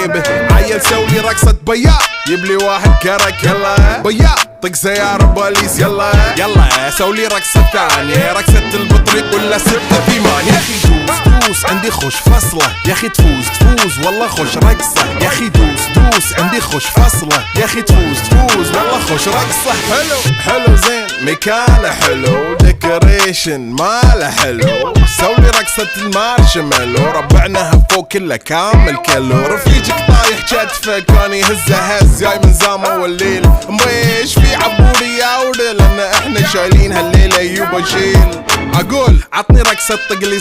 به. عيل سولي رقصة بياع يبلي واحد كرك يلا بياع طق سيارة بوليس يلا يلا سولي رقصة ثانية رقصة البطريق ولا 6 8. يا اخي دوس عندي خوش فصلة يا اخي تفوز والله خوش رقصة يا اخي دوس عندي خوش فصلة يا اخي تفوز والله خوش رقصة. حلو زين مكانه حلو ديكوريشن ماله حلو سولي رقصة المارشميلو ربعناها فوق كله كامل كيلو. رفيجك طايح كتفه كان يهزه هز جاي من زامه والليل مبيش في عبوري يا ولد لان احنا شايلين هالليلة يوبا شيل. اقول عطني رقصة طقلي